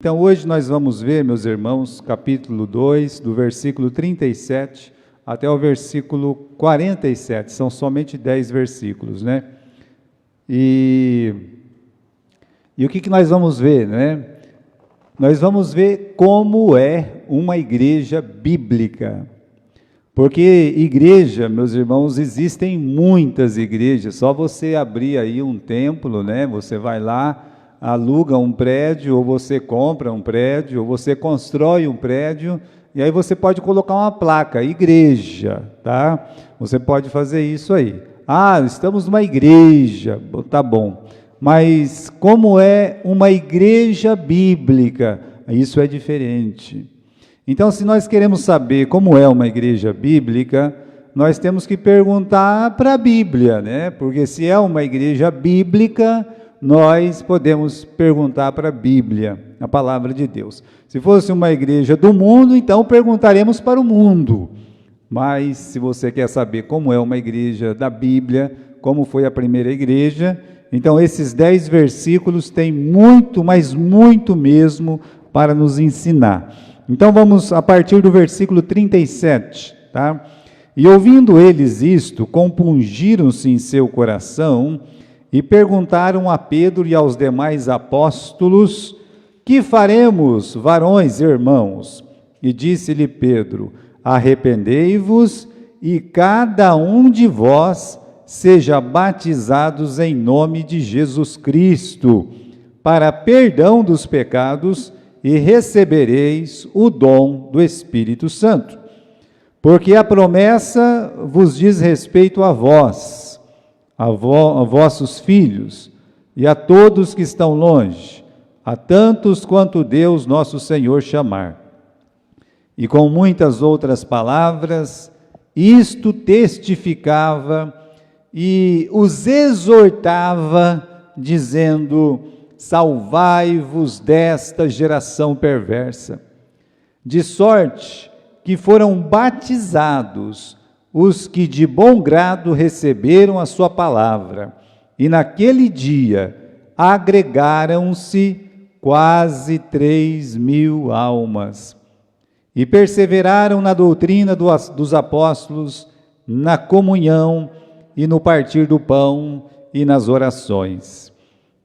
Então, hoje nós vamos ver, meus irmãos, capítulo 2, do versículo 37 até o versículo 47. São somente 10 versículos, né? E o que nós vamos ver, né? Nós vamos ver como é uma igreja bíblica. Porque igreja, meus irmãos, existem muitas igrejas. Só você abrir aí um templo, né? Você vai lá, aluga um prédio, ou você compra um prédio, ou você constrói um prédio, e aí você pode colocar uma placa, igreja, tá? Você pode fazer isso aí. Ah, estamos numa igreja, tá bom. Mas como é uma igreja bíblica? Isso é diferente. Então, se nós queremos saber como é uma igreja bíblica, nós temos que perguntar para a Bíblia, né? Porque se é uma igreja bíblica, nós podemos perguntar para a Bíblia, a palavra de Deus. Se fosse uma igreja do mundo, então perguntaremos para o mundo. Mas se você quer saber como é uma igreja da Bíblia, como foi a primeira igreja, então esses 10 versículos têm muito, mas muito mesmo para nos ensinar. Então vamos a partir do versículo 37, tá? E ouvindo eles isto, compungiram-se em seu coração e perguntaram a Pedro e aos demais apóstolos: que faremos, varões e irmãos? E disse-lhe Pedro: arrependei-vos e cada um de vós seja batizados em nome de Jesus Cristo, para perdão dos pecados, e recebereis o dom do Espírito Santo. Porque a promessa vos diz respeito a vós, a vossos filhos, e a todos que estão longe, a tantos quanto Deus nosso Senhor chamar. E com muitas outras palavras, isto testificava e os exortava, dizendo: salvai-vos desta geração perversa. De sorte que foram batizados os que de bom grado receberam a sua palavra, e naquele dia agregaram-se quase 3.000 almas, e perseveraram na doutrina dos apóstolos, na comunhão, e no partir do pão, e nas orações.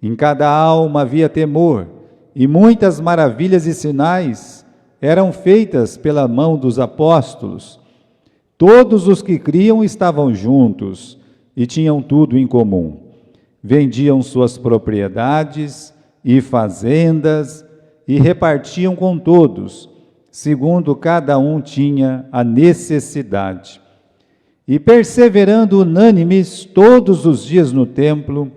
Em cada alma havia temor, e muitas maravilhas e sinais eram feitas pela mão dos apóstolos. Todos os que criam estavam juntos e tinham tudo em comum. Vendiam suas propriedades e fazendas e repartiam com todos, segundo cada um tinha a necessidade. E perseverando unânimes todos os dias no templo,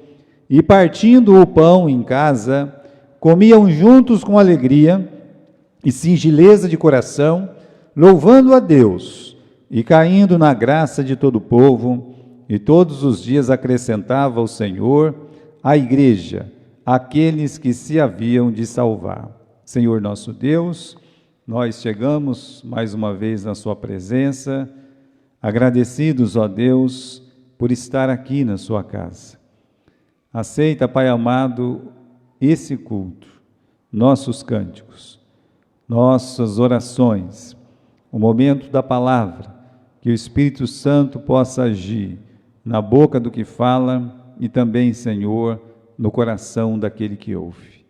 e partindo o pão em casa, comiam juntos com alegria e singeleza de coração, louvando a Deus e caindo na graça de todo o povo, e todos os dias acrescentava o Senhor à igreja aqueles que se haviam de salvar. Senhor nosso Deus, nós chegamos mais uma vez na sua presença, agradecidos, ó Deus, por estar aqui na sua casa. Aceita, Pai amado, esse culto, nossos cânticos, nossas orações, o momento da palavra, que o Espírito Santo possa agir na boca do que fala e também, Senhor, no coração daquele que ouve.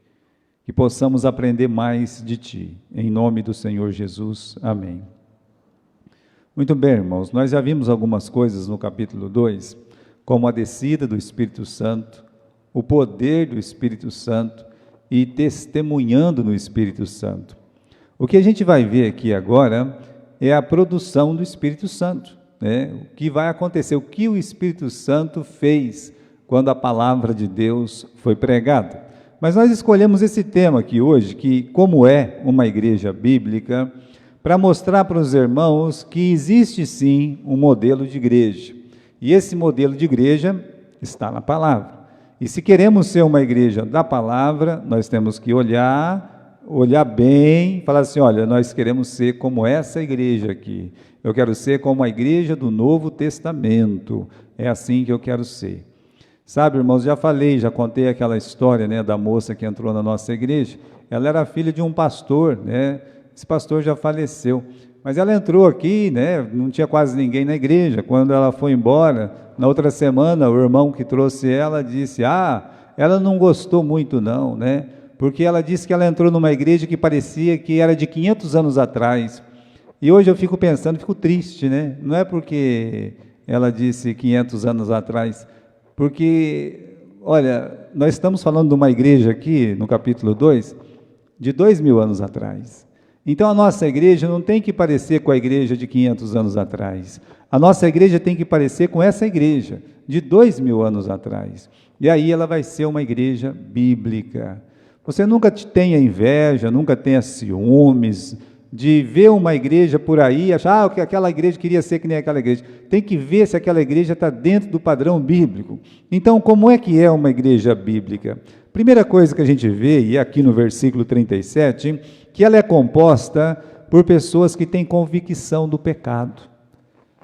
Que possamos aprender mais de Ti, em nome do Senhor Jesus. Amém. Muito bem, irmãos, nós já vimos algumas coisas no capítulo 2, como a descida do Espírito Santo, o poder do Espírito Santo e testemunhando no Espírito Santo. O que a gente vai ver aqui agora é a produção do Espírito Santo, né? O que vai acontecer, o que o Espírito Santo fez quando a palavra de Deus foi pregada. Mas nós escolhemos esse tema aqui hoje, que como é uma igreja bíblica, para mostrar para os irmãos que existe sim um modelo de igreja. E esse modelo de igreja está na palavra. E se queremos ser uma igreja da palavra, nós temos que olhar bem, falar assim: olha, nós queremos ser como essa igreja aqui. Eu quero ser como a igreja do Novo Testamento. É assim que eu quero ser. Sabe, irmãos, já falei, já contei aquela história, né, da moça que entrou na nossa igreja. Ela era filha de um pastor, né? Esse pastor já faleceu. Mas ela entrou aqui, né? Não tinha quase ninguém na igreja. Quando ela foi embora, na outra semana, o irmão que trouxe ela disse: ela não gostou muito não, né? Porque ela disse que ela entrou numa igreja que parecia que era de 500 anos atrás. E hoje eu fico pensando, fico triste, né? Não é porque ela disse 500 anos atrás, porque, olha, nós estamos falando de uma igreja aqui, no capítulo 2, de 2000 anos atrás. Então a nossa igreja não tem que parecer com a igreja de 500 anos atrás. A nossa igreja tem que parecer com essa igreja, de 2000 anos atrás. E aí ela vai ser uma igreja bíblica. Você nunca tenha inveja, nunca tenha ciúmes de ver uma igreja por aí, achar que aquela igreja queria ser que nem aquela igreja. Tem que ver se aquela igreja está dentro do padrão bíblico. Então, como é que é uma igreja bíblica? Primeira coisa que a gente vê, e aqui no versículo 37, que ela é composta por pessoas que têm convicção do pecado.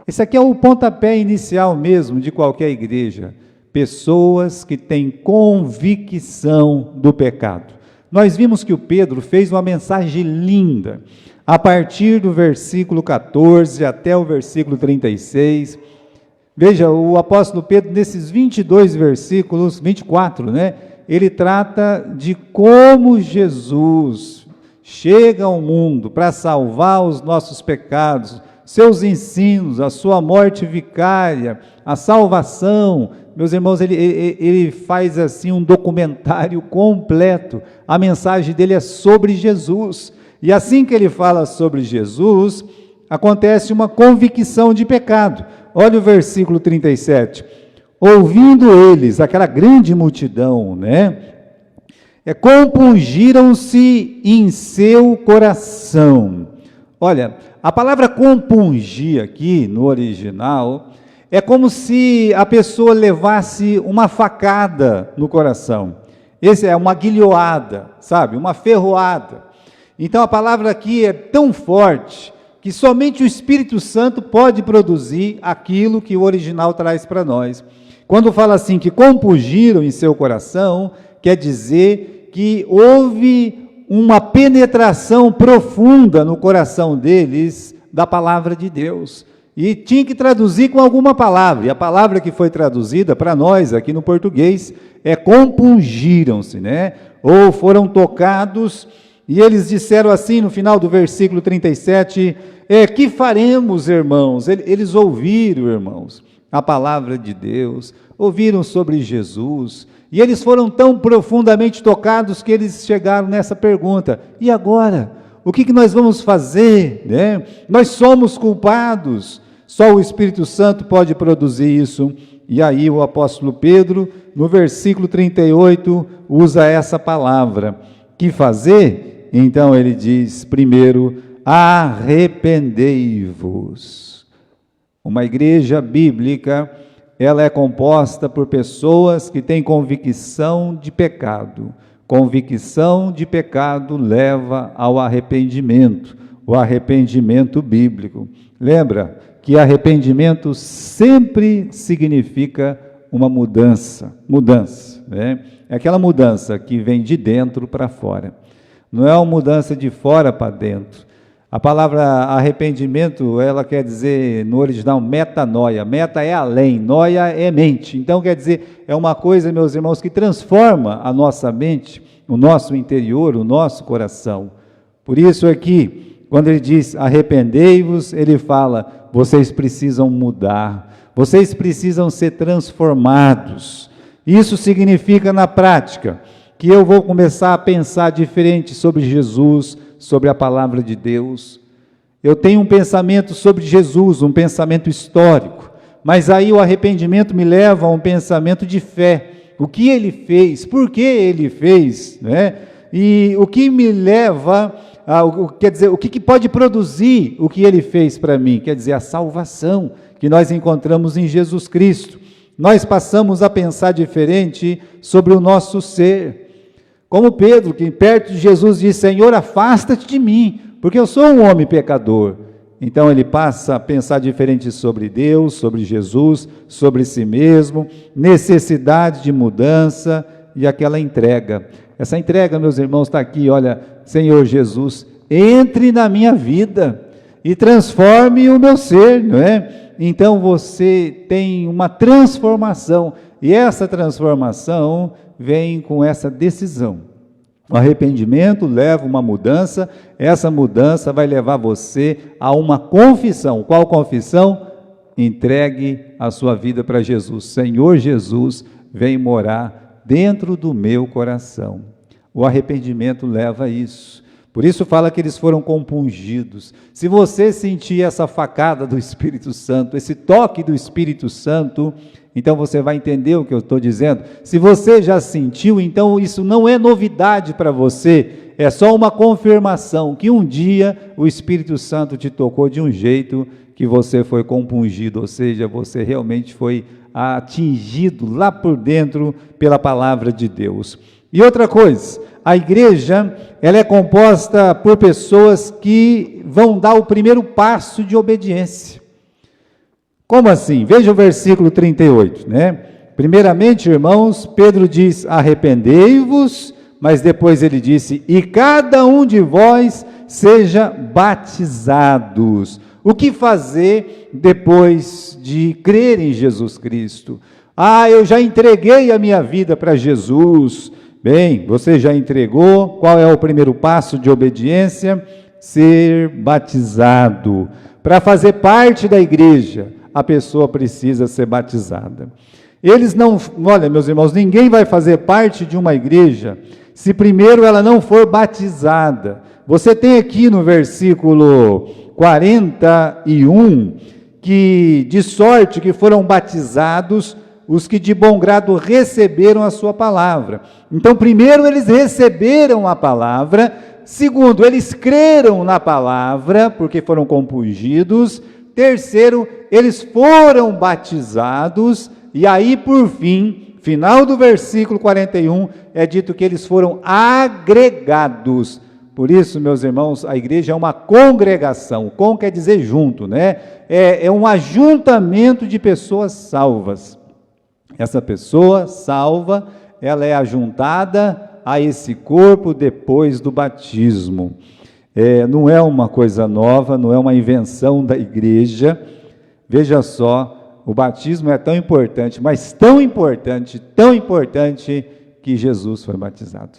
Esse aqui é o pontapé inicial mesmo de qualquer igreja. Pessoas que têm convicção do pecado. Nós vimos que o Pedro fez uma mensagem linda, a partir do versículo 14 até o versículo 36. Veja, o apóstolo Pedro, nesses 22 versículos, 24, né? Ele trata de como Jesus chega ao mundo para salvar os nossos pecados, seus ensinos, a sua morte vicária, a salvação. Meus irmãos, ele faz assim um documentário completo. A mensagem dele é sobre Jesus. E assim que ele fala sobre Jesus, acontece uma convicção de pecado. Olha o versículo 37. Ouvindo eles, aquela grande multidão, né? Compungiram-se em seu coração. Olha, a palavra compungir aqui, no original, é como se a pessoa levasse uma facada no coração. Esse é uma guilhoada, sabe? Uma ferroada. Então a palavra aqui é tão forte que somente o Espírito Santo pode produzir aquilo que o original traz para nós. Quando fala assim que compungiram em seu coração, quer dizer que houve uma penetração profunda no coração deles da palavra de Deus. E tinha que traduzir com alguma palavra, e a palavra que foi traduzida para nós aqui no português é compungiram-se, né? Ou foram tocados, e eles disseram assim no final do versículo 37, que faremos, irmãos? Eles ouviram, irmãos, a palavra de Deus, ouviram sobre Jesus, e eles foram tão profundamente tocados que eles chegaram nessa pergunta: e agora? O que nós vamos fazer? Né? Nós somos culpados, só o Espírito Santo pode produzir isso. E aí o apóstolo Pedro, no versículo 38, usa essa palavra. Que fazer? Então ele diz, primeiro, arrependei-vos. Uma igreja bíblica, ela é composta por pessoas que têm convicção de pecado. Convicção de pecado leva ao arrependimento, o arrependimento bíblico. Lembra que arrependimento sempre significa uma mudança, né? É aquela mudança que vem de dentro para fora, não é uma mudança de fora para dentro. A palavra arrependimento, ela quer dizer, no original, metanoia. Meta é além, noia é mente. Então, quer dizer, é uma coisa, meus irmãos, que transforma a nossa mente, o nosso interior, o nosso coração. Por isso aqui, quando ele diz arrependei-vos, ele fala, vocês precisam mudar, vocês precisam ser transformados. Isso significa, na prática, que eu vou começar a pensar diferente sobre Jesus, sobre a palavra de Deus. Eu tenho um pensamento sobre Jesus, um pensamento histórico, mas aí o arrependimento me leva a um pensamento de fé. O que ele fez, por que ele fez, né? E o que me leva, quer dizer, o que pode produzir o que ele fez para mim? Quer dizer, a salvação que nós encontramos em Jesus Cristo. Nós passamos a pensar diferente sobre o nosso ser. Como Pedro, que perto de Jesus disse, Senhor, afasta-te de mim, porque eu sou um homem pecador. então ele passa a pensar diferente sobre Deus, sobre Jesus, sobre si mesmo, necessidade de mudança e aquela entrega. Essa entrega, meus irmãos, está aqui, olha, Senhor Jesus, entre na minha vida e transforme o meu ser, não é? Então você tem uma transformação, e essa transformação vem com essa decisão. O arrependimento leva uma mudança, essa mudança vai levar você a uma confissão. Qual confissão? Entregue a sua vida para Jesus. Senhor Jesus, vem morar dentro do meu coração. O arrependimento leva a isso. Por isso fala que eles foram compungidos. Se você sentir essa facada do Espírito Santo, esse toque do Espírito Santo, então você vai entender o que eu estou dizendo. Se você já sentiu, então isso não é novidade para você, é só uma confirmação que um dia o Espírito Santo te tocou de um jeito que você foi compungido, ou seja, você realmente foi atingido lá por dentro pela palavra de Deus. E outra coisa, a igreja, ela é composta por pessoas que vão dar o primeiro passo de obediência. Como assim? Veja o versículo 38, né? Primeiramente, irmãos, Pedro diz, arrependei-vos, mas depois ele disse, e cada um de vós seja batizados. O que fazer depois de crer em Jesus Cristo? Eu já entreguei a minha vida para Jesus. Bem, você já entregou, qual é o primeiro passo de obediência? Ser batizado. Para fazer parte da igreja, a pessoa precisa ser batizada. Olha, meus irmãos, ninguém vai fazer parte de uma igreja se primeiro ela não for batizada. Você tem aqui no versículo 41, que de sorte que foram batizados os que de bom grado receberam a sua palavra. Então, primeiro eles receberam a palavra, segundo, eles creram na palavra, porque foram compungidos, terceiro, eles foram batizados, e aí, por fim, final do versículo 41, é dito que eles foram agregados. Por isso, meus irmãos, a igreja é uma congregação, com quer dizer junto, né? É um ajuntamento de pessoas salvas. Essa pessoa salva, ela é ajuntada a esse corpo depois do batismo. Não é uma coisa nova, não é uma invenção da igreja. Veja só, o batismo é tão importante, mas tão importante, que Jesus foi batizado.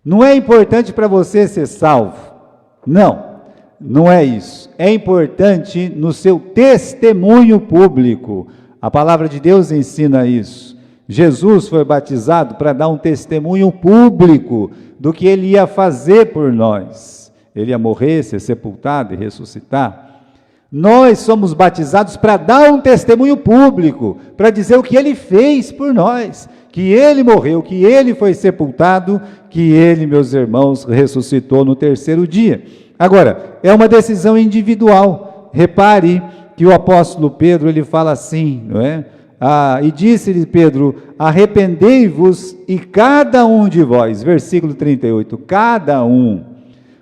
Não é importante para você ser salvo. Não é isso. É importante no seu testemunho público. A palavra de Deus ensina isso. Jesus foi batizado para dar um testemunho público do que ele ia fazer por nós. Ele ia morrer, ser sepultado e ressuscitar. Nós somos batizados para dar um testemunho público, para dizer o que ele fez por nós, que ele morreu, que ele foi sepultado, que ele, meus irmãos, ressuscitou no terceiro dia. Agora, é uma decisão individual. Repare que o apóstolo Pedro, ele fala assim, não é? E disse-lhe Pedro, arrependei-vos e cada um de vós, versículo 38, cada um.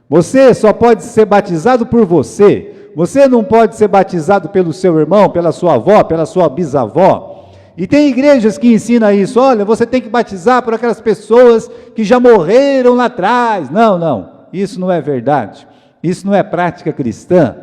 Você só pode ser batizado por você. Você não pode ser batizado pelo seu irmão, pela sua avó, pela sua bisavó. E tem igrejas que ensinam isso. Olha, você tem que batizar por aquelas pessoas que já morreram lá atrás. Não, isso não é verdade. Isso não é prática cristã.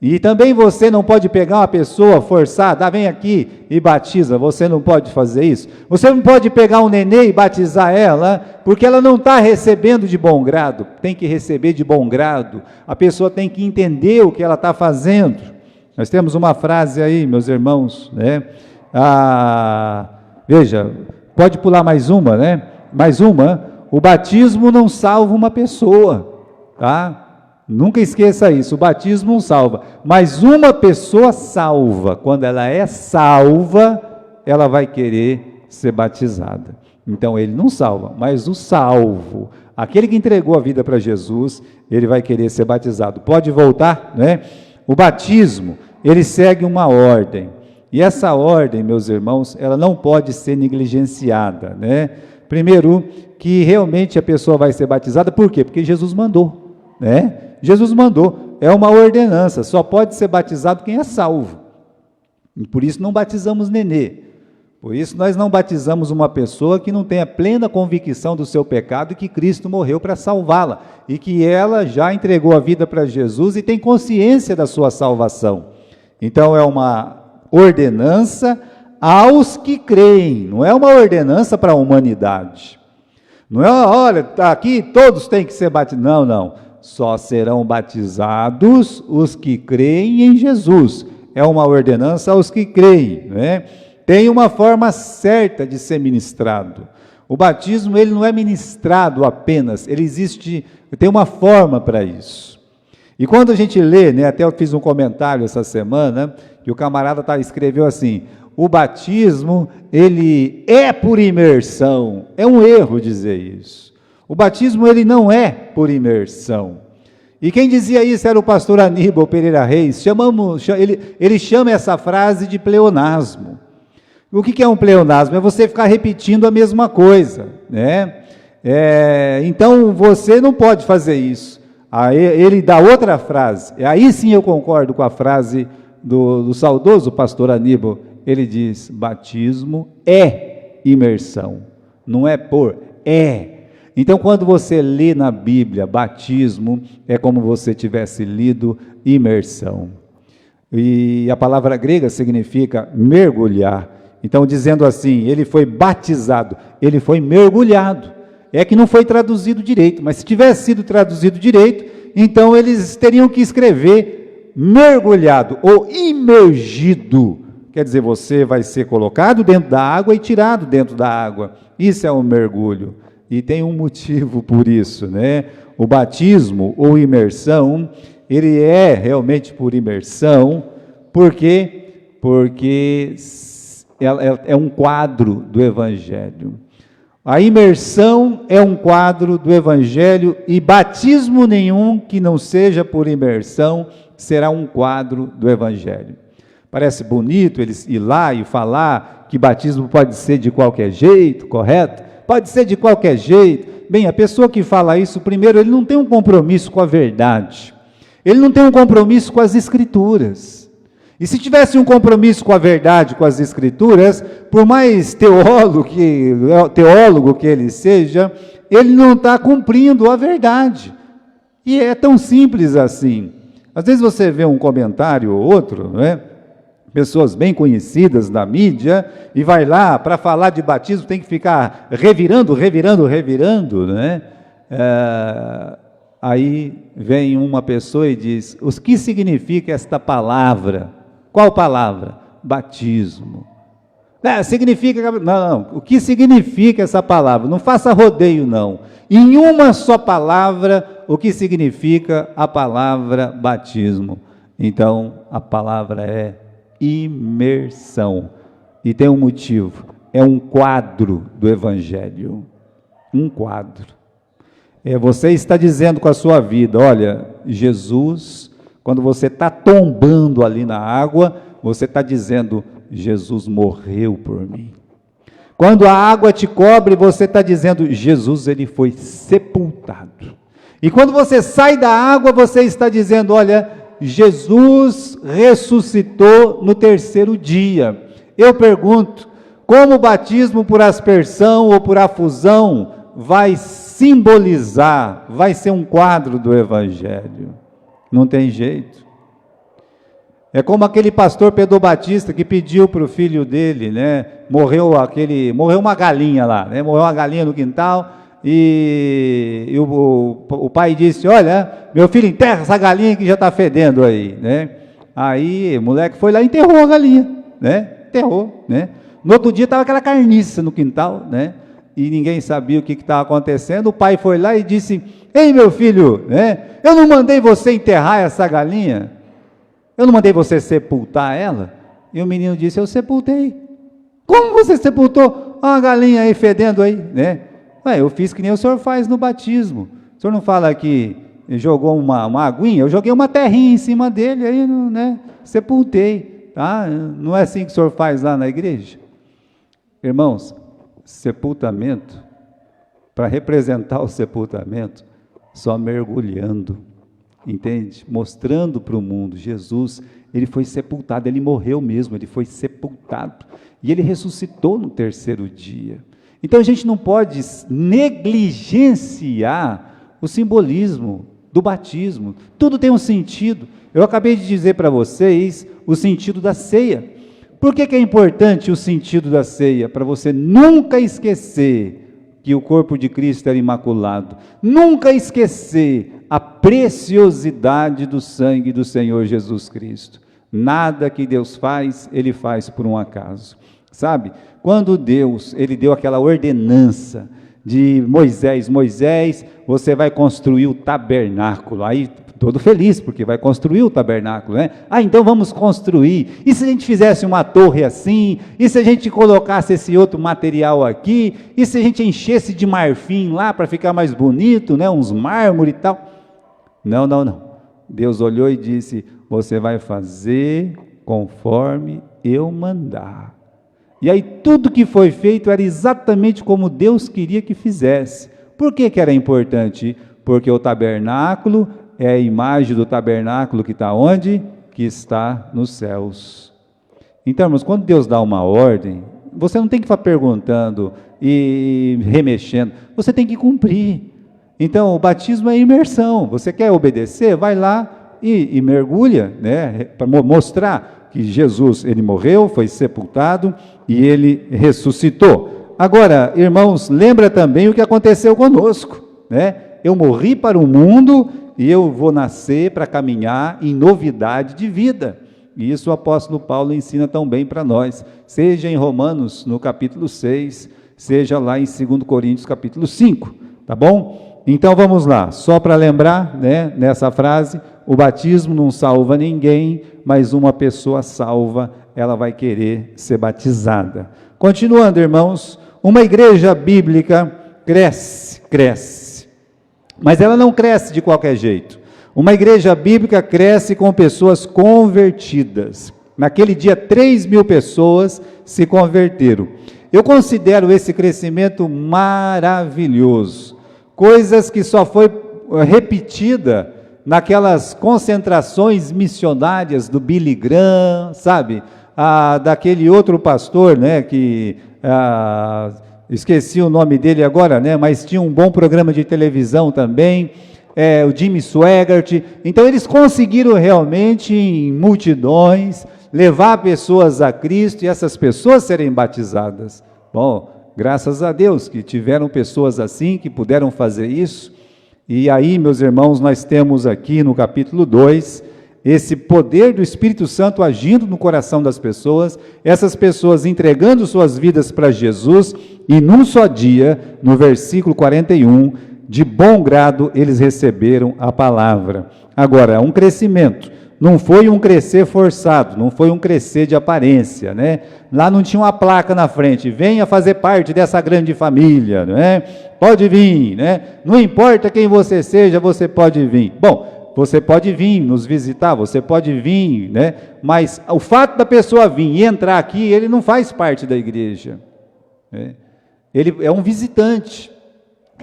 E também você não pode pegar uma pessoa forçada, vem aqui e batiza, você não pode fazer isso. Você não pode pegar um nenê e batizar ela, porque ela não está recebendo de bom grado, tem que receber de bom grado, a pessoa tem que entender o que ela está fazendo. Nós temos uma frase aí, meus irmãos, né? Veja, pode pular mais uma, né? Mais uma, o batismo não salva uma pessoa, tá? Nunca esqueça isso, o batismo não salva, mas uma pessoa salva, quando ela é salva, ela vai querer ser batizada. Então ele não salva, mas o salvo, aquele que entregou a vida para Jesus, ele vai querer ser batizado. Pode voltar, né? O batismo, ele segue uma ordem, e essa ordem, meus irmãos, ela não pode ser negligenciada, né? Primeiro, que realmente a pessoa vai ser batizada, por quê? Porque Jesus mandou, né? Jesus mandou, é uma ordenança, só pode ser batizado quem é salvo. E por isso não batizamos nenê. Por isso nós não batizamos uma pessoa que não tenha plena convicção do seu pecado e que Cristo morreu para salvá-la. E que ela já entregou a vida para Jesus e tem consciência da sua salvação. Então é uma ordenança aos que creem, não é uma ordenança para a humanidade. Não é, olha, tá aqui, todos têm que ser batizados. Não, não. Só serão batizados os que creem em Jesus. É uma ordenança aos que creem, né? Tem uma forma certa de ser ministrado. O batismo, ele não é ministrado apenas, ele existe, tem uma forma para isso. E quando a gente lê, né, até eu fiz um comentário essa semana, que o camarada escreveu assim: o batismo, ele é por imersão. É um erro dizer isso. O batismo, ele não é por imersão. E quem dizia isso era o pastor Aníbal Pereira Reis. Ele chama essa frase de pleonasmo. O que é um pleonasmo? É você ficar repetindo a mesma coisa, né? Então, você não pode fazer isso. Aí, ele dá outra frase. Aí sim eu concordo com a frase do saudoso pastor Aníbal. Ele diz: batismo é imersão, não é por, é. Então, quando você lê na Bíblia batismo, é como você tivesse lido imersão. E a palavra grega significa mergulhar. Então, dizendo assim, ele foi batizado, ele foi mergulhado. É que não foi traduzido direito, mas se tivesse sido traduzido direito, então eles teriam que escrever mergulhado ou imergido. Quer dizer, você vai ser colocado dentro da água e tirado dentro da água. Isso é um mergulho. E tem um motivo por isso, né? O batismo ou imersão, ele é realmente por imersão, porque é um quadro do Evangelho. A imersão é um quadro do Evangelho e batismo nenhum que não seja por imersão será um quadro do Evangelho. Parece bonito eles ir lá e falar que batismo pode ser de qualquer jeito, correto? Pode ser de qualquer jeito. Bem, a pessoa que fala isso, primeiro, ele não tem um compromisso com a verdade. Ele não tem um compromisso com as Escrituras. E se tivesse um compromisso com a verdade, com as Escrituras, por mais teólogo que ele seja, ele não está cumprindo a verdade. E é tão simples assim. Às vezes você vê um comentário ou outro, né? Pessoas bem conhecidas na mídia, e vai lá para falar de batismo, tem que ficar revirando, né? Aí vem uma pessoa e diz: o que significa esta palavra? Qual palavra? Batismo. Significa... Não, o que significa essa palavra? Não faça rodeio, não. Em uma só palavra, o que significa a palavra batismo? Então, a palavra é imersão. E tem um motivo. É um quadro do Evangelho. Um quadro. Você está dizendo com a sua vida: olha, Jesus... Quando você está tombando ali na água, você está dizendo: Jesus morreu por mim. Quando a água te cobre, você está dizendo: Jesus, ele foi sepultado. E quando você sai da água, você está dizendo: olha, Jesus ressuscitou no terceiro dia. Eu pergunto, como o batismo por aspersão ou por afusão vai simbolizar, vai ser um quadro do Evangelho? Não tem jeito. É como aquele pastor pedobatista que pediu para o filho dele, né? Morreu uma galinha lá, né? Morreu uma galinha no quintal e o pai disse: olha, meu filho, enterra essa galinha que já está fedendo aí, né? Aí o moleque foi lá e enterrou a galinha, né? Enterrou, né? No outro dia estava aquela carniça no quintal, né? E ninguém sabia o que estava acontecendo. O pai foi lá e disse: ei, meu filho, né? Eu não mandei você enterrar essa galinha? Eu não mandei você sepultar ela? E o menino disse: eu sepultei. Como você sepultou uma galinha aí fedendo aí, né? Eu fiz que nem o senhor faz no batismo. O senhor não fala que jogou uma aguinha? Eu joguei uma terrinha em cima dele, aí, né? Sepultei, tá? Não é assim que o senhor faz lá na igreja? Irmãos, sepultamento, para representar o sepultamento, só mergulhando. entende? Mostrando para o mundo, Jesus, ele foi sepultado, ele morreu mesmo, ele foi sepultado, e ele ressuscitou no terceiro dia. Então a gente não pode negligenciar o simbolismo do batismo, tudo tem um sentido. Eu acabei de dizer para vocês o sentido da ceia. Por que é importante o sentido da ceia? Para você nunca esquecer que o corpo de Cristo era imaculado, nunca esquecer a preciosidade do sangue do Senhor Jesus Cristo. Nada que Deus faz, Ele faz por um acaso. Sabe, quando Deus, Ele deu aquela ordenança de Moisés, você vai construir o tabernáculo, aí todo feliz, porque vai construir o tabernáculo, né? Então vamos construir, e se a gente fizesse uma torre assim, e se a gente colocasse esse outro material aqui, e se a gente enchesse de marfim lá, para ficar mais bonito, né? Uns mármore e tal, não, Deus olhou e disse, você vai fazer conforme eu mandar. E aí tudo que foi feito era exatamente como Deus queria que fizesse. Por que era importante? Porque o tabernáculo é a imagem do tabernáculo que está onde? Que está nos céus. Então, irmãos, quando Deus dá uma ordem, você não tem que ficar perguntando e remexendo, você tem que cumprir. Então, o batismo é imersão. Você quer obedecer? Vai lá e mergulha, né? Para mostrar que Jesus, ele morreu, foi sepultado e ele ressuscitou. Agora, irmãos, lembra também o que aconteceu conosco, né? Eu morri para o mundo e eu vou nascer para caminhar em novidade de vida. E isso o apóstolo Paulo ensina tão bem para nós, seja em Romanos, no capítulo 6, seja lá em 2 Coríntios, capítulo 5, tá bom? Então vamos lá, só para lembrar, né, nessa frase, o batismo não salva ninguém, mas uma pessoa salva, ela vai querer ser batizada. Continuando, irmãos, uma igreja bíblica cresce, mas ela não cresce de qualquer jeito. Uma igreja bíblica cresce com pessoas convertidas. Naquele dia, 3.000 pessoas se converteram. Eu considero esse crescimento maravilhoso. Coisas que só foi repetida naquelas concentrações missionárias do Billy Graham, sabe? Daquele outro pastor, né, que esqueci o nome dele agora, né, mas tinha um bom programa de televisão também, o Jimmy Swaggart. Então eles conseguiram realmente em multidões levar pessoas a Cristo e essas pessoas serem batizadas. Bom, graças a Deus que tiveram pessoas assim, que puderam fazer isso. E aí, meus irmãos, nós temos aqui no capítulo 2, esse poder do Espírito Santo agindo no coração das pessoas, essas pessoas entregando suas vidas para Jesus, e num só dia, no versículo 41, de bom grado eles receberam a palavra. Agora, um crescimento, não foi um crescer forçado, não foi um crescer de aparência, né? Lá não tinha uma placa na frente, venha fazer parte dessa grande família, né? Pode vir, né? Não importa quem você seja, você pode vir. Bom, você pode vir nos visitar, você pode vir, né? Mas o fato da pessoa vir e entrar aqui, ele não faz parte da igreja, né? Ele é um visitante,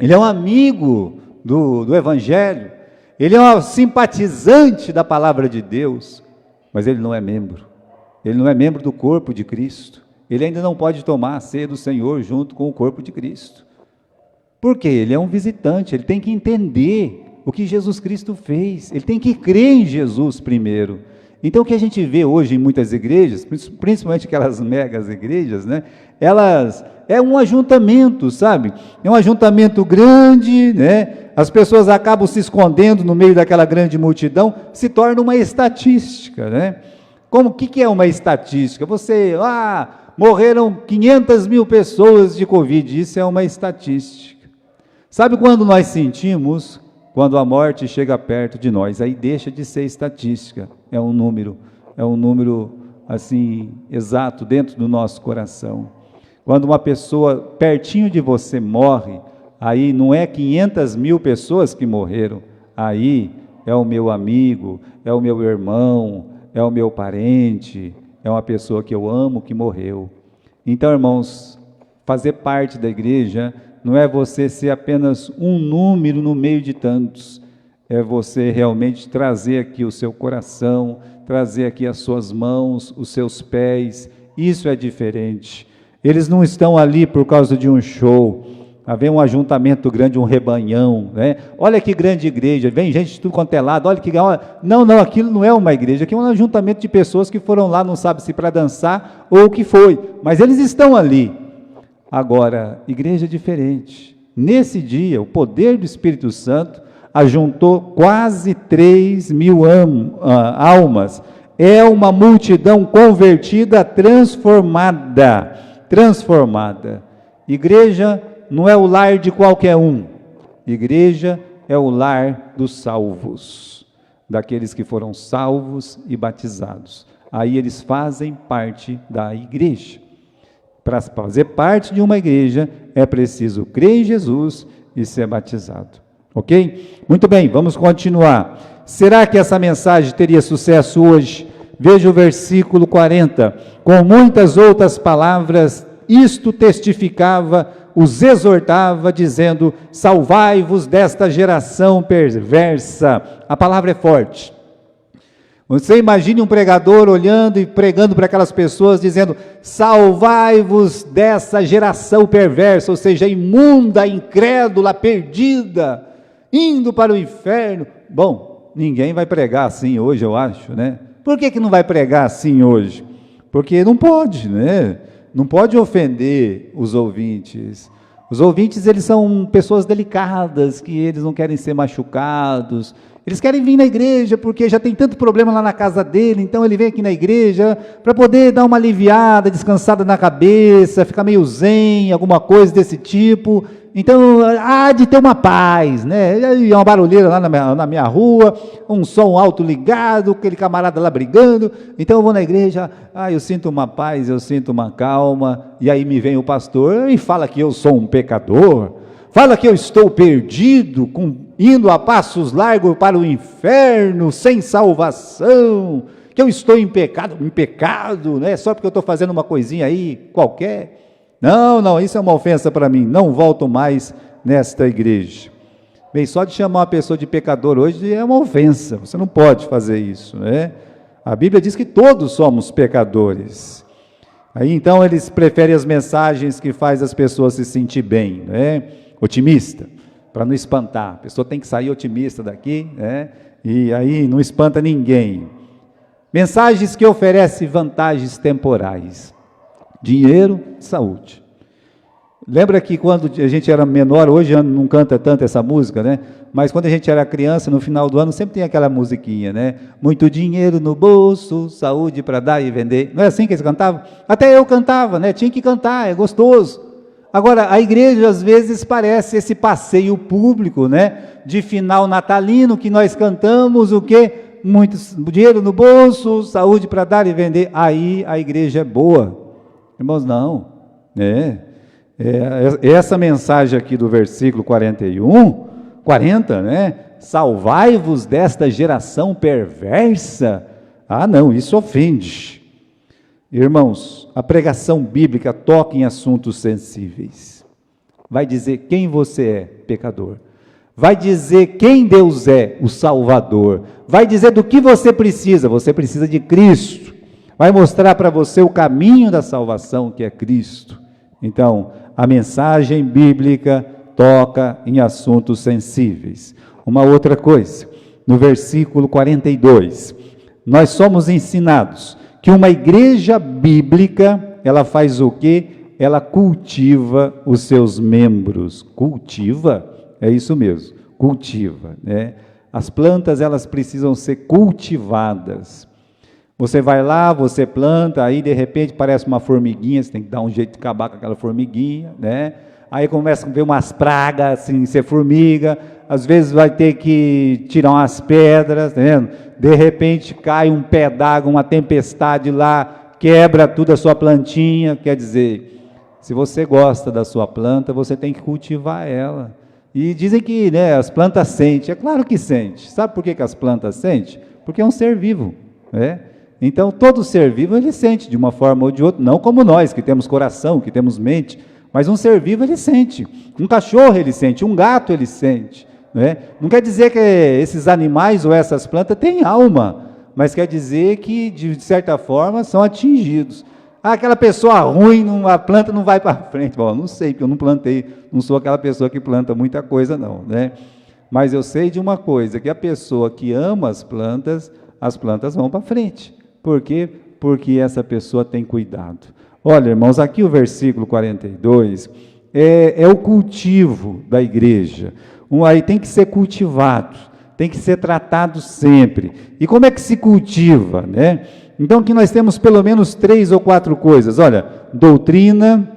ele é um amigo do Evangelho, ele é um simpatizante da palavra de Deus, mas ele não é membro do corpo de Cristo, ele ainda não pode tomar a ceia do Senhor junto com o corpo de Cristo, porque ele é um visitante, ele tem que entender o que Jesus Cristo fez, ele tem que crer em Jesus primeiro. Então o que a gente vê hoje em muitas igrejas, principalmente aquelas megas igrejas, né, elas é um ajuntamento, sabe? É um ajuntamento grande, né? As pessoas acabam se escondendo no meio daquela grande multidão, se torna uma estatística, né? Como que é uma estatística? Morreram 500.000 pessoas de Covid, isso é uma estatística. Sabe quando nós sentimos? Quando a morte chega perto de nós, aí deixa de ser estatística, é um número assim, exato dentro do nosso coração. Quando uma pessoa pertinho de você morre, aí não é 500.000 pessoas que morreram, aí é o meu amigo, é o meu irmão, é o meu parente, é uma pessoa que eu amo que morreu. Então, irmãos, fazer parte da igreja não é você ser apenas um número no meio de tantos, é você realmente trazer aqui o seu coração, trazer aqui as suas mãos, os seus pés. Isso é diferente. Eles não estão ali por causa de um show. Havia um ajuntamento grande, um rebanhão, né? Olha que grande igreja, vem gente de tudo quanto é lado, olha que... Não, aquilo não é uma igreja, aquilo é um ajuntamento de pessoas que foram lá, não sabe se para dançar ou o que foi, mas eles estão ali. Agora, igreja é diferente. Nesse dia, o poder do Espírito Santo ajuntou quase 3.000 almas. É uma multidão convertida, transformada. Igreja não é o lar de qualquer um. Igreja é o lar dos salvos, daqueles que foram salvos e batizados. Aí eles fazem parte da igreja. Para fazer parte de uma igreja, é preciso crer em Jesus e ser batizado. Ok? Muito bem, vamos continuar. Será que essa mensagem teria sucesso hoje? Veja o versículo 40. Com muitas outras palavras, isto testificava, os exortava, dizendo: salvai-vos desta geração perversa. A palavra é forte. Você imagine um pregador olhando e pregando para aquelas pessoas, dizendo: salvai-vos dessa geração perversa, ou seja, imunda, incrédula, perdida, indo para o inferno. Bom, ninguém vai pregar assim hoje, eu acho, né? Por que não vai pregar assim hoje? Porque não pode, né? Não pode ofender os ouvintes. Os ouvintes, eles são pessoas delicadas, que eles não querem ser machucados. Eles querem vir na igreja porque já tem tanto problema lá na casa dele, então ele vem aqui na igreja para poder dar uma aliviada, descansada na cabeça, ficar meio zen, alguma coisa desse tipo. Então, há de ter uma paz, né? E uma barulheira lá na minha rua, um som alto ligado, aquele camarada lá brigando. Então eu vou na igreja, eu sinto uma paz, eu sinto uma calma, e aí me vem o pastor e fala que eu sou um pecador, fala que eu estou perdido, indo a passos largos para o inferno, sem salvação, que eu estou em pecado, né? Só porque eu estou fazendo uma coisinha aí, qualquer. Não, isso é uma ofensa para mim, não volto mais nesta igreja. Bem, só de chamar uma pessoa de pecador hoje é uma ofensa, você não pode fazer isso, né? A Bíblia diz que todos somos pecadores. Aí então eles preferem as mensagens que faz as pessoas se sentir bem, né? Otimista, para não espantar. A pessoa tem que sair otimista daqui, né? E aí não espanta ninguém. Mensagens que oferecem vantagens temporais. Dinheiro, saúde. Lembra que quando a gente era menor, hoje não canta tanto essa música, né? Mas quando a gente era criança, no final do ano, sempre tem aquela musiquinha, né? Muito dinheiro no bolso, saúde para dar e vender. Não é assim que eles cantavam? Até eu cantava, né? Tinha que cantar, é gostoso. Agora, a igreja às vezes parece esse passeio público, né? De final natalino, que nós cantamos o quê? Muito dinheiro no bolso, saúde para dar e vender. Aí a igreja é boa. Irmãos, não, essa mensagem aqui do versículo 40, né? Salvai-vos desta geração perversa. Não, isso ofende. Irmãos, a pregação bíblica toca em assuntos sensíveis. Vai dizer quem você é, pecador. Vai dizer quem Deus é, o Salvador. Vai dizer do que você precisa de Cristo. Vai mostrar para você o caminho da salvação, que é Cristo. Então, a mensagem bíblica toca em assuntos sensíveis. Uma outra coisa, no versículo 42, nós somos ensinados que uma igreja bíblica, ela faz o quê? Ela cultiva os seus membros. Cultiva? É isso mesmo, cultiva, né? As plantas, elas precisam ser cultivadas. Você vai lá, você planta, aí de repente parece uma formiguinha, você tem que dar um jeito de acabar com aquela formiguinha, né? Aí começa a ver umas pragas, assim, ser formiga, às vezes vai ter que tirar umas pedras, tá vendo? De repente cai um pé d'água, uma tempestade lá, quebra tudo a sua plantinha. Quer dizer, se você gosta da sua planta, você tem que cultivar ela. E dizem que, né, as plantas sentem, é claro que sente. Sabe por que as plantas sentem? Porque é um ser vivo, né? Então, todo ser vivo, ele sente de uma forma ou de outra, não como nós, que temos coração, que temos mente, mas um ser vivo, ele sente. Um cachorro, ele sente, um gato, ele sente. né? Não quer dizer que esses animais ou essas plantas têm alma, mas quer dizer que, de certa forma, são atingidos. Aquela pessoa ruim, a planta não vai para frente. Bom, não sei, porque eu não plantei, não sou aquela pessoa que planta muita coisa, não, né? Mas eu sei de uma coisa, que a pessoa que ama as plantas vão para frente. Por quê? Porque essa pessoa tem cuidado. Olha, irmãos, aqui o versículo 42 é o cultivo da igreja. Aí tem que ser cultivado, tem que ser tratado sempre. E como é que se cultiva, né? Então, aqui nós temos pelo menos 3 ou 4 coisas. Olha, doutrina,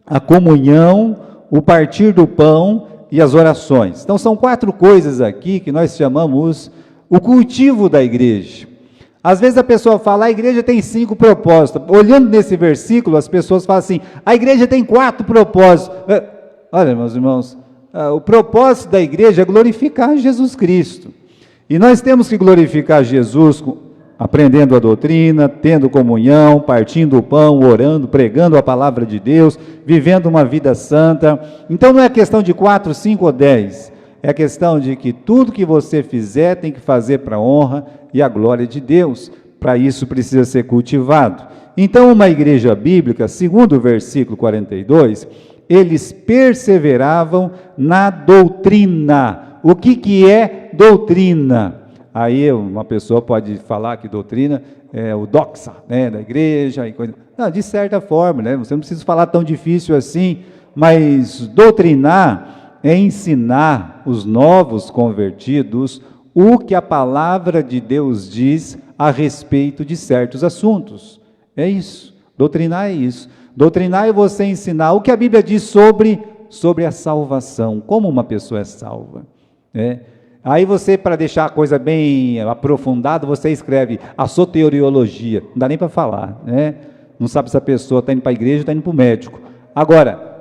a comunhão, o partir do pão e as orações. Então, são 4 coisas aqui que nós chamamos o cultivo da igreja. Às vezes a pessoa fala, a igreja tem 5 propósitos. Olhando nesse versículo, as pessoas falam assim, a igreja tem 4 propósitos. Olha, meus irmãos, o propósito da igreja é glorificar Jesus Cristo. E nós temos que glorificar Jesus aprendendo a doutrina, tendo comunhão, partindo o pão, orando, pregando a palavra de Deus, vivendo uma vida santa. Então não é questão de 4, 5 ou 10, é a questão de que tudo que você fizer tem que fazer para a honra e a glória de Deus. Para isso precisa ser cultivado. Então uma igreja bíblica, segundo o versículo 42, eles perseveravam na doutrina. O que é doutrina? Aí uma pessoa pode falar que doutrina é o doxa, né, da igreja. E coisa. Não, de certa forma, né, você não precisa falar tão difícil assim, mas doutrinar é ensinar os novos convertidos o que a palavra de Deus diz a respeito de certos assuntos. É isso, doutrinar é isso. Doutrinar é você ensinar o que a Bíblia diz sobre a salvação, como uma pessoa é salva, né? Aí você, para deixar a coisa bem aprofundada, você escreve a soteriologia, não dá nem para falar, né? Não sabe se a pessoa está indo para a igreja ou está indo para o médico. Agora,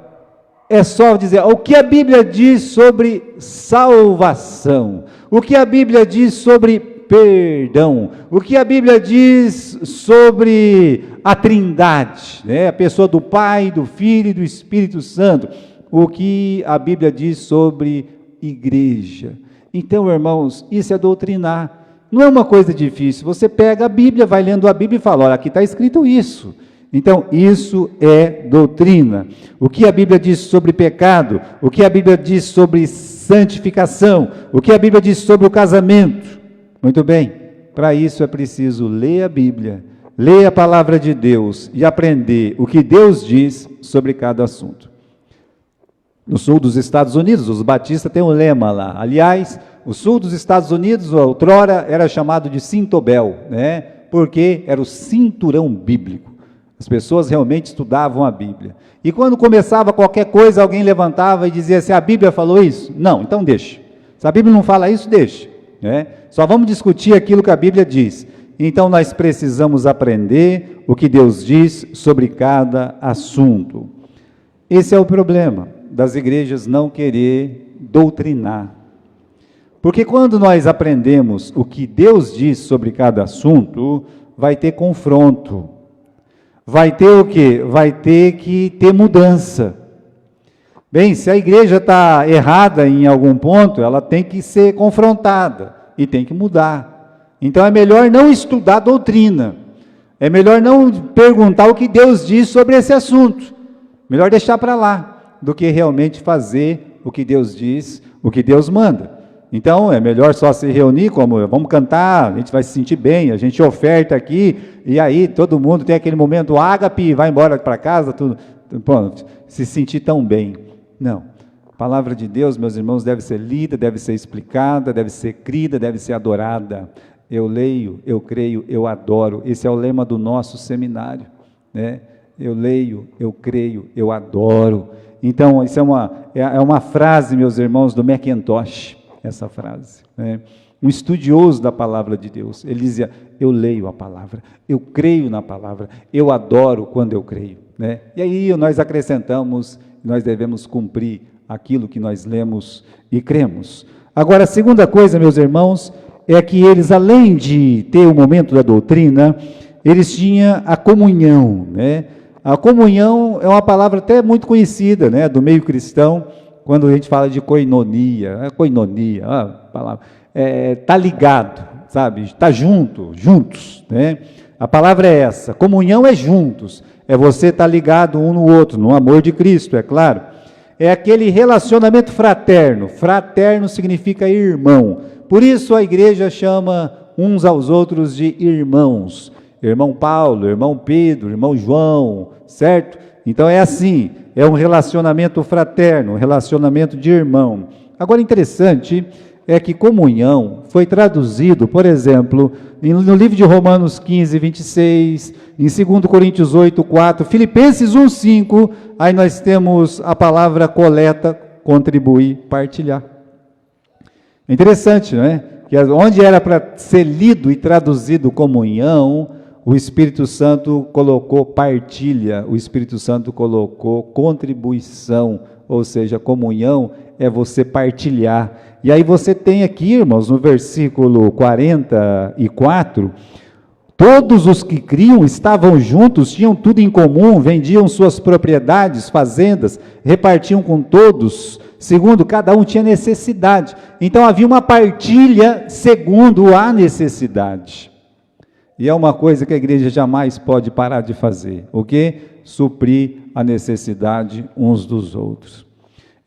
é só dizer o que a Bíblia diz sobre salvação, o que a Bíblia diz sobre perdão, o que a Bíblia diz sobre a Trindade, né? A pessoa do Pai, do Filho e do Espírito Santo, o que a Bíblia diz sobre igreja. Então, irmãos, isso é doutrinar, não é uma coisa difícil. Você pega a Bíblia, vai lendo a Bíblia e fala, olha, aqui está escrito isso. Então, isso é doutrina. O que a Bíblia diz sobre pecado, o que a Bíblia diz sobre santificação, o que a Bíblia diz sobre o casamento. Muito bem, para isso é preciso ler a Bíblia, ler a palavra de Deus e aprender o que Deus diz sobre cada assunto. No sul dos Estados Unidos, os batistas têm um lema lá. Aliás, o sul dos Estados Unidos, outrora, era chamado de Cintobel, né? Porque era o cinturão bíblico. As pessoas realmente estudavam a Bíblia. E quando começava qualquer coisa, alguém levantava e dizia assim, a Bíblia falou isso? Não, então deixa. Se a Bíblia não fala isso, deixa, né? Só vamos discutir aquilo que a Bíblia diz. Então nós precisamos aprender o que Deus diz sobre cada assunto. Esse é o problema das igrejas não querer doutrinar. Porque quando nós aprendemos o que Deus diz sobre cada assunto, vai ter confronto. Vai ter o quê? Vai ter que ter mudança. Bem, se a igreja está errada em algum ponto, ela tem que ser confrontada e tem que mudar. Então é melhor não estudar doutrina. É melhor não perguntar o que Deus diz sobre esse assunto. Melhor deixar para lá, do que realmente fazer o que Deus diz, o que Deus manda. Então, é melhor só se reunir, como vamos cantar, a gente vai se sentir bem, a gente oferta aqui, e aí todo mundo tem aquele momento ágape e vai embora para casa, tudo, pronto, se sentir tão bem. Não. A palavra de Deus, meus irmãos, deve ser lida, deve ser explicada, deve ser crida, deve ser adorada. Eu leio, eu creio, eu adoro. Esse é o lema do nosso seminário, né? Eu leio, eu creio, eu adoro. Então, isso é uma frase, meus irmãos, do Macintosh, essa frase, né? Um estudioso da palavra de Deus, ele dizia, eu leio a palavra, eu creio na palavra, eu adoro quando eu creio, né? E aí nós acrescentamos, nós devemos cumprir aquilo que nós lemos e cremos. Agora, a segunda coisa, meus irmãos, é que eles, além de ter o momento da doutrina, eles tinham a comunhão, né? A comunhão é uma palavra até muito conhecida, né, do meio cristão. quando a gente fala de koinonia, palavra, tá ligado, sabe? Está juntos, né? A palavra é essa, comunhão é juntos, é você estar ligado um no outro, no amor de Cristo, é claro. É aquele relacionamento fraterno, fraterno significa irmão, por isso a igreja chama uns aos outros de irmãos, irmão Paulo, irmão Pedro, irmão João, certo? Então é assim, é um relacionamento fraterno, um relacionamento de irmão. Agora interessante é que comunhão foi traduzido, por exemplo, no livro de Romanos 15, 26, em 2 Coríntios 8, 4, Filipenses 1, 5, aí nós temos a palavra coleta, contribuir, partilhar. É interessante, não é? Que onde era para ser lido e traduzido comunhão, o Espírito Santo colocou partilha, o Espírito Santo colocou contribuição, ou seja, comunhão é você partilhar. E aí você tem aqui, irmãos, no versículo 44, todos os que criam estavam juntos, tinham tudo em comum, vendiam suas propriedades, fazendas, repartiam com todos, segundo cada um tinha necessidade. Então havia uma partilha segundo a necessidade. E é uma coisa que a igreja jamais pode parar de fazer. O quê? Suprir a necessidade uns dos outros.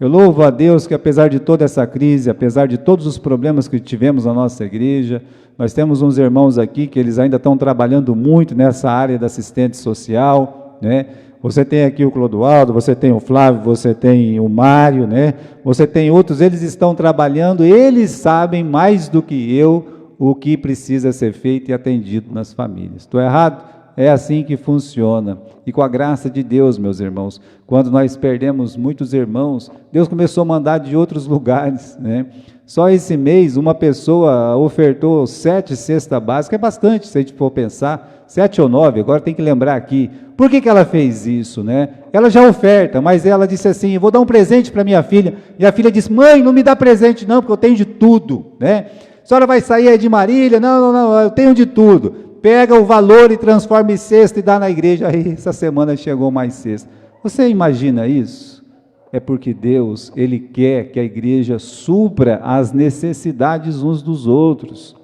Eu louvo a Deus que apesar de toda essa crise, apesar de todos os problemas que tivemos na nossa igreja, nós temos uns irmãos aqui que eles ainda estão trabalhando muito nessa área da assistente social, né? Você tem aqui o Clodoaldo, você tem o Flávio, você tem o Mário, né? Você tem outros, eles estão trabalhando, eles sabem mais do que eu o que precisa ser feito e atendido nas famílias. Estou errado? É assim que funciona. E com a graça de Deus, meus irmãos, quando nós perdemos muitos irmãos, Deus começou a mandar de outros lugares, né? Só esse mês, uma pessoa ofertou 7 cestas básicas, é bastante, se a gente for pensar, 7 ou 9, agora tem que lembrar aqui. Por que ela fez isso, né? Ela já oferta, mas ela disse assim, vou dar um presente para minha filha, e a filha disse, mãe, não me dá presente não, porque eu tenho de tudo, né? A senhora vai sair aí de Marília? Não, eu tenho de tudo. Pega o valor e transforma em cesta e dá na igreja. Aí essa semana chegou mais cesta. Você imagina isso? É porque Deus, Ele quer que a igreja supra as necessidades uns dos outros.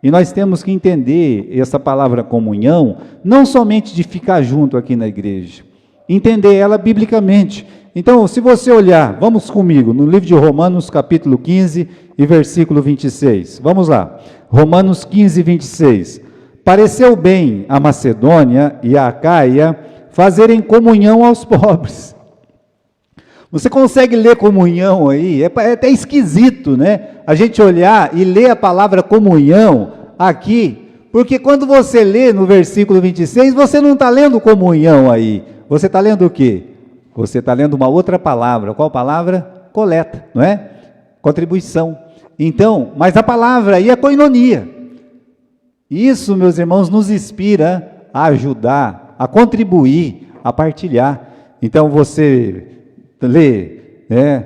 E nós temos que entender essa palavra comunhão, não somente de ficar junto aqui na igreja, entender ela biblicamente. Então, se você olhar, vamos comigo, no livro de Romanos, capítulo 15 e versículo 26. Vamos lá. Romanos 15, 26. Pareceu bem a Macedônia e a Acaia fazerem comunhão aos pobres. Você consegue ler comunhão aí? É até esquisito, né? A gente olhar e ler a palavra comunhão aqui, porque quando você lê no versículo 26, você não está lendo comunhão aí. Você está lendo o quê? Você está lendo uma outra palavra. Qual palavra? Coleta, não é? Contribuição. Então, mas a palavra aí é koinonia. Isso, meus irmãos, nos inspira a ajudar, a contribuir, a partilhar. Então, você lê, né,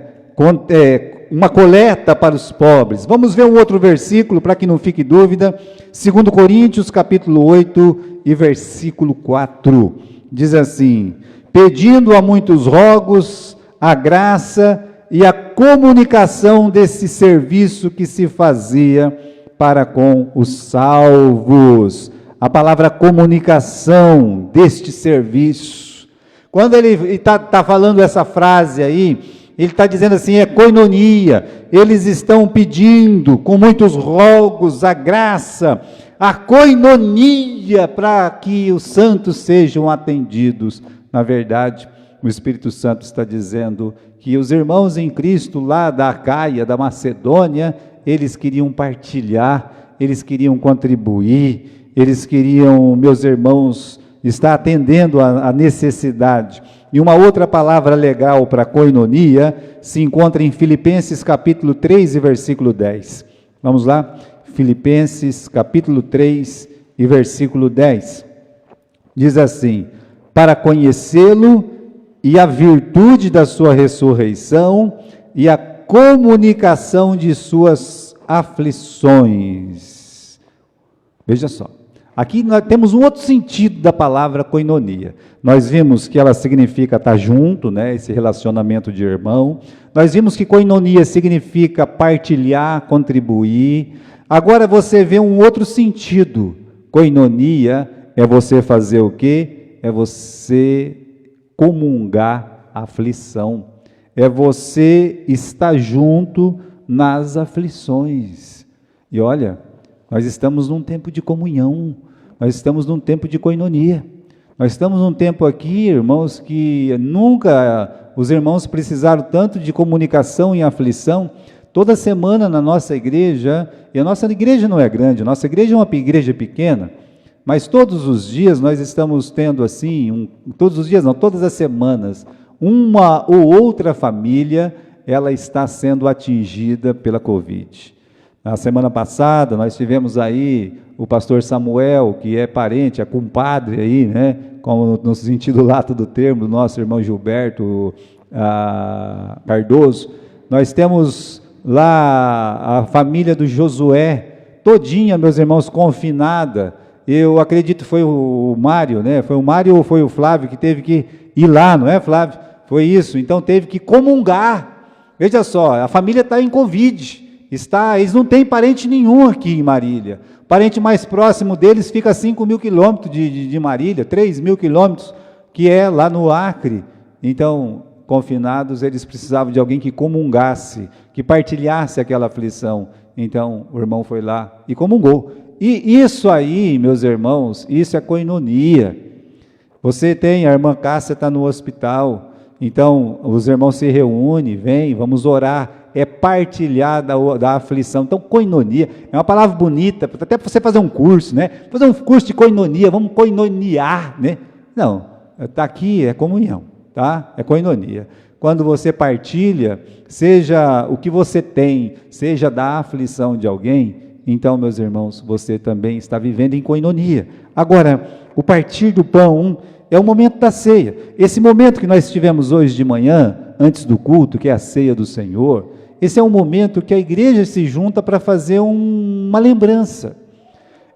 uma coleta para os pobres. Vamos ver um outro versículo, para que não fique dúvida. 2 Coríntios, capítulo 8 e versículo 4. Diz assim, pedindo a muitos rogos, a graça e a comunicação desse serviço que se fazia para com os salvos. A palavra comunicação deste serviço. Quando ele está falando essa frase aí, ele está dizendo assim, é koinonia. Eles estão pedindo com muitos rogos a graça, a koinonia para que os santos sejam atendidos. Na verdade, o Espírito Santo está dizendo que os irmãos em Cristo lá da Acaia, da Macedônia, eles queriam partilhar, eles queriam contribuir, eles queriam, meus irmãos, estar atendendo a necessidade. E uma outra palavra legal para koinonia se encontra em Filipenses capítulo 3 e versículo 10. Vamos lá? Filipenses capítulo 3 e versículo 10. Diz assim, para conhecê-lo e a virtude da sua ressurreição e a comunicação de suas aflições. Veja só, Aqui nós temos um outro sentido da palavra koinonia. Nós vimos que ela significa estar junto, né, esse relacionamento de irmão. Nós vimos que koinonia significa partilhar, contribuir. Agora você vê um outro sentido. Koinonia é você fazer o quê? É você comungar a aflição. É você estar junto nas aflições. E olha, nós estamos num tempo de comunhão, nós estamos num tempo de koinonia. Nós estamos num tempo aqui, irmãos, que nunca os irmãos precisaram tanto de comunicação em aflição. Toda semana na nossa igreja, e a nossa igreja não é grande, a nossa igreja é uma igreja pequena, mas todos os dias nós estamos tendo assim, todos os dias não, todas as semanas, uma ou outra família, ela está sendo atingida pela Covid. Na semana passada, nós tivemos aí o pastor Samuel, que é parente, é compadre aí, né, como no sentido lato do termo, do nosso irmão Gilberto Cardoso. Nós temos lá a família do Josué, todinha, meus irmãos, confinada. Eu acredito que foi o Mário, né? Foi o Mário ou foi o Flávio que teve que ir lá, não é, Flávio? Foi isso, então teve que comungar. Veja só, a família está em Covid, eles não têm parente nenhum aqui em Marília. O parente mais próximo deles fica a 5.000 quilômetros de Marília, 3.000 quilômetros, que é lá no Acre. Então, confinados, eles precisavam de alguém que comungasse, que partilhasse aquela aflição. Então, o irmão foi lá e comungou. E isso aí, meus irmãos, isso é koinonia. Você tem, a irmã Cássia está no hospital, então os irmãos se reúnem, vêm, vamos orar, é partilhar da aflição. Então, koinonia é uma palavra bonita, até para você fazer um curso, né? Fazer um curso de koinonia, vamos koinoniar, né? Não, está aqui, é comunhão, tá? É koinonia. Quando você partilha, seja o que você tem, seja da aflição de alguém, então, meus irmãos, você também está vivendo em koinonia. Agora, o partir do pão é o momento da ceia. Esse momento que nós tivemos hoje de manhã, antes do culto, que é a ceia do Senhor, esse é um momento que a igreja se junta para fazer uma lembrança.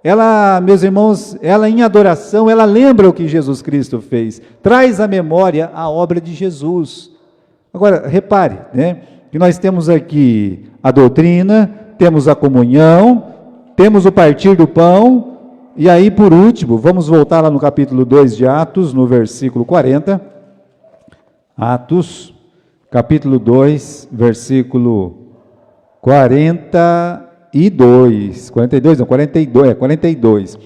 Ela, meus irmãos, ela em adoração, ela lembra o que Jesus Cristo fez, traz à memória a obra de Jesus. Agora, repare, né, que nós temos aqui a doutrina, temos a comunhão, temos o partir do pão, e aí, por último, vamos voltar lá no capítulo 2 de Atos, no versículo 40. Atos, capítulo 2, versículo 42. 42.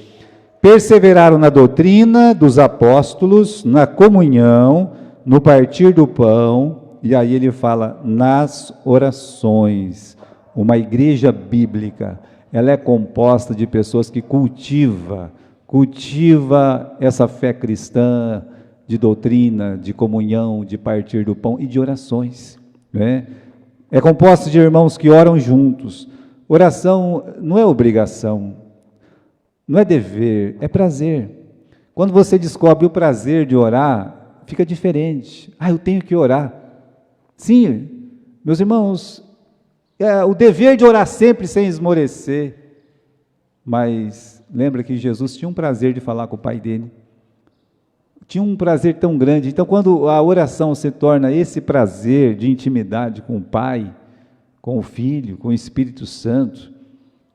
Perseveraram na doutrina dos apóstolos, na comunhão, no partir do pão, e aí ele fala, nas orações. Uma igreja bíblica, ela é composta de pessoas que cultiva essa fé cristã, de doutrina, de comunhão, de partir do pão e de orações, né? É composta de irmãos que oram juntos. Oração não é obrigação, não é dever, é prazer. Quando você descobre o prazer de orar, fica diferente. Eu tenho que orar. Sim, meus irmãos, o dever de orar sempre sem esmorecer, mas lembra que Jesus tinha um prazer de falar com o Pai dele, tinha um prazer tão grande. Então, quando a oração se torna esse prazer de intimidade com o Pai, com o Filho, com o Espírito Santo,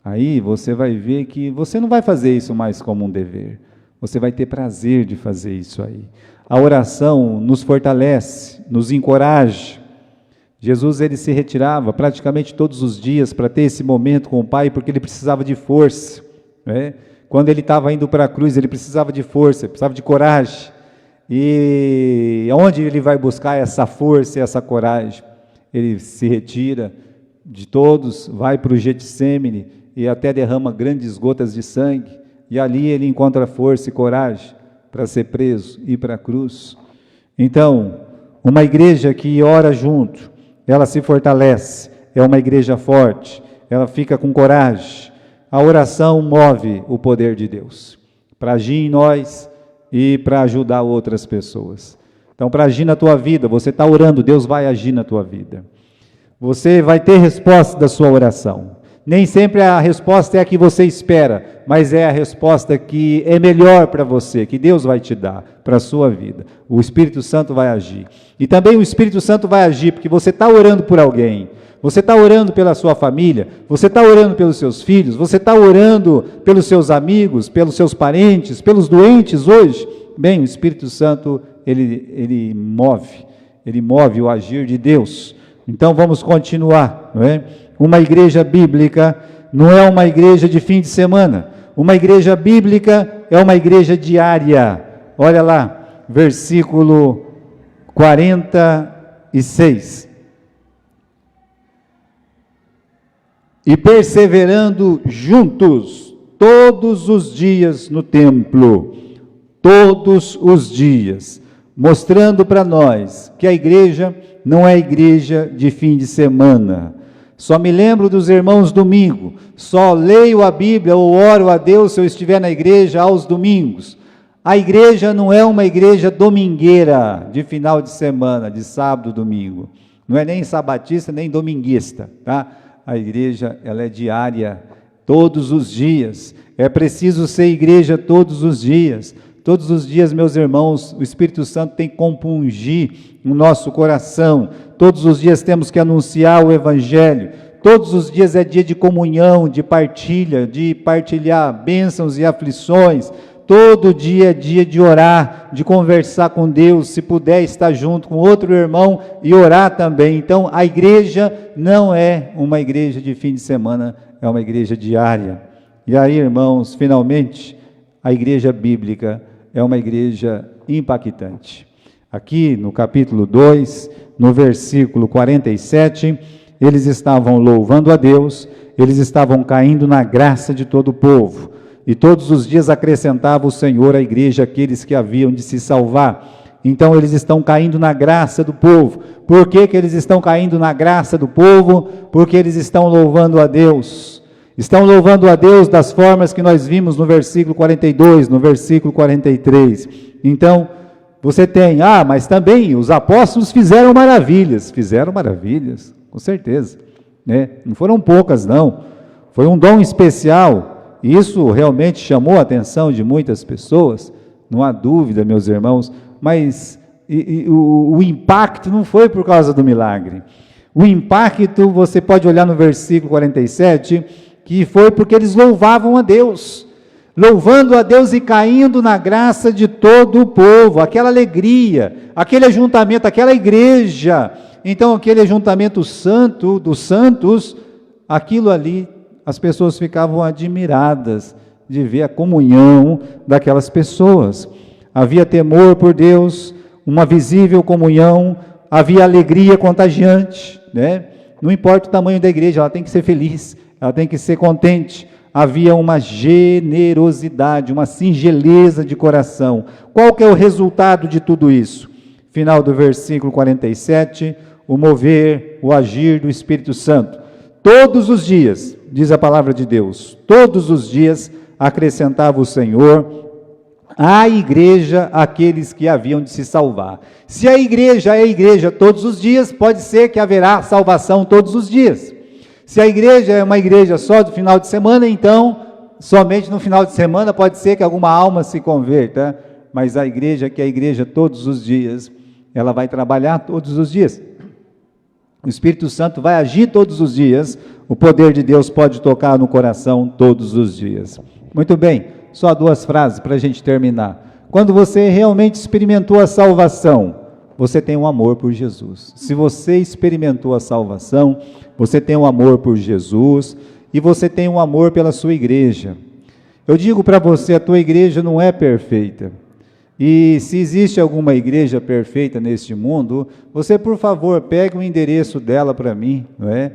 aí você vai ver que você não vai fazer isso mais como um dever, você vai ter prazer de fazer isso aí. A oração nos fortalece, nos encoraja. Jesus, ele se retirava praticamente todos os dias para ter esse momento com o Pai, porque ele precisava de força, né? Quando ele estava indo para a cruz, ele precisava de força, precisava de coragem. E onde ele vai buscar essa força e essa coragem? Ele se retira de todos, vai para o Getsêmani e até derrama grandes gotas de sangue, e ali ele encontra força e coragem para ser preso e ir para a cruz. Então, uma igreja que ora junto, ela se fortalece, é uma igreja forte, ela fica com coragem. A oração move o poder de Deus, para agir em nós e para ajudar outras pessoas. Então, para agir na tua vida, você está orando, Deus vai agir na tua vida. Você vai ter resposta da sua oração. Nem sempre a resposta é a que você espera, mas é a resposta que é melhor para você, que Deus vai te dar para a sua vida. O Espírito Santo vai agir. E também o Espírito Santo vai agir, porque você está orando por alguém, você está orando pela sua família, você está orando pelos seus filhos, você está orando pelos seus amigos, pelos seus parentes, pelos doentes hoje. Bem, o Espírito Santo, ele move o agir de Deus. Então vamos continuar, não é? Uma igreja bíblica não é uma igreja de fim de semana. Uma igreja bíblica é uma igreja diária. Olha lá, versículo 46. E perseverando juntos todos os dias no templo, todos os dias, mostrando para nós que a igreja não é igreja de fim de semana. Só me lembro dos irmãos domingo, só leio a Bíblia ou oro a Deus se eu estiver na igreja aos domingos. A igreja não é uma igreja domingueira, de final de semana, de sábado, domingo. Não é nem sabatista, nem dominguista, tá? A igreja, ela é diária, todos os dias. É preciso ser igreja todos os dias. Todos os dias, meus irmãos, o Espírito Santo tem que compungir o nosso coração. Todos os dias temos que anunciar o Evangelho. Todos os dias é dia de comunhão, de partilhar bênçãos e aflições. Todo dia é dia de orar, de conversar com Deus, se puder estar junto com outro irmão e orar também. Então, a igreja não é uma igreja de fim de semana, é uma igreja diária. E aí, irmãos, finalmente, a igreja bíblica é uma igreja impactante. Aqui no capítulo 2, no versículo 47, eles estavam louvando a Deus, eles estavam caindo na graça de todo o povo, e todos os dias acrescentava o Senhor à igreja aqueles que haviam de se salvar. Então eles estão caindo na graça do povo. Por que eles estão caindo na graça do povo? Porque eles estão louvando a Deus. Estão louvando a Deus das formas que nós vimos no versículo 42, no versículo 43. Então, você tem, mas também os apóstolos fizeram maravilhas, com certeza, né? Não foram poucas não, foi um dom especial, isso realmente chamou a atenção de muitas pessoas, não há dúvida, meus irmãos, mas o impacto não foi por causa do milagre, o impacto, você pode olhar no versículo 47, que foi porque eles louvavam a Deus, louvando a Deus e caindo na graça de todo o povo, aquela alegria, aquele ajuntamento, aquela igreja, então aquele ajuntamento santo, dos santos, aquilo ali, as pessoas ficavam admiradas de ver a comunhão daquelas pessoas, havia temor por Deus, uma visível comunhão, havia alegria contagiante, né? Não importa o tamanho da igreja, ela tem que ser feliz, ela tem que ser contente, havia uma generosidade, uma singeleza de coração. Qual que é o resultado de tudo isso? Final do versículo 47, o mover, o agir do Espírito Santo. Todos os dias, diz a palavra de Deus, todos os dias acrescentava o Senhor à igreja aqueles que haviam de se salvar. Se a igreja é igreja todos os dias, pode ser que haverá salvação todos os dias. Se a igreja é uma igreja só do final de semana, então, somente no final de semana pode ser que alguma alma se converta, mas a igreja que é a igreja todos os dias, ela vai trabalhar todos os dias. O Espírito Santo vai agir todos os dias, o poder de Deus pode tocar no coração todos os dias. Muito bem, só 2 frases para a gente terminar. Quando você realmente experimentou a salvação, você tem um amor por Jesus. Se você experimentou a salvação, você tem um amor por Jesus e você tem um amor pela sua igreja. Eu digo para você, a tua igreja não é perfeita. E se existe alguma igreja perfeita neste mundo, você, por favor, pegue o endereço dela para mim, não é?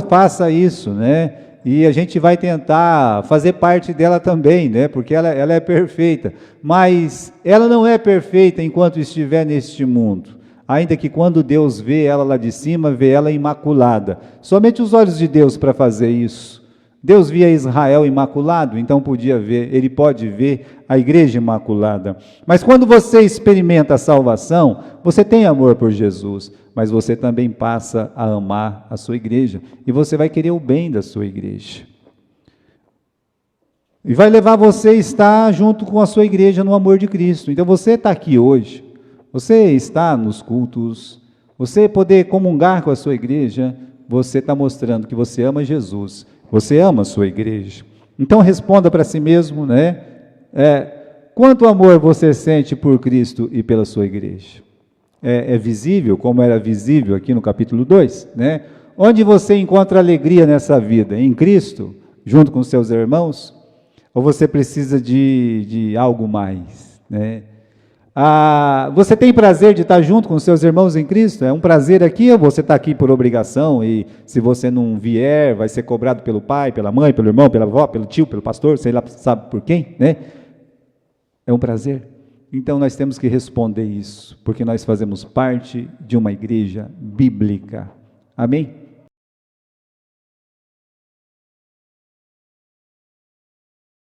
Faça isso, né? E a gente vai tentar fazer parte dela também, né? Porque ela é perfeita. Mas ela não é perfeita enquanto estiver neste mundo. Ainda que quando Deus vê ela lá de cima, vê ela imaculada. Somente os olhos de Deus para fazer isso. Deus via Israel imaculado, então podia ver, ele pode ver a igreja imaculada. Mas quando você experimenta a salvação, você tem amor por Jesus, mas você também passa a amar a sua igreja, e você vai querer o bem da sua igreja. E vai levar você a estar junto com a sua igreja no amor de Cristo. Então você está aqui hoje, você está nos cultos, você poder comungar com a sua igreja, você está mostrando que você ama Jesus, você ama a sua igreja. Então responda para si mesmo, né? Quanto amor você sente por Cristo e pela sua igreja? É visível, como era visível aqui no capítulo 2, né? Onde você encontra alegria nessa vida? Em Cristo, junto com seus irmãos? Ou você precisa de algo mais, né? Você tem prazer de estar junto com seus irmãos em Cristo? É um prazer aqui, ou você está aqui por obrigação, e se você não vier, vai ser cobrado pelo pai, pela mãe, pelo irmão, pela avó, pelo tio, pelo pastor, sei lá, sabe por quem, né? É um prazer. Então nós temos que responder isso, porque nós fazemos parte de uma igreja bíblica. Amém?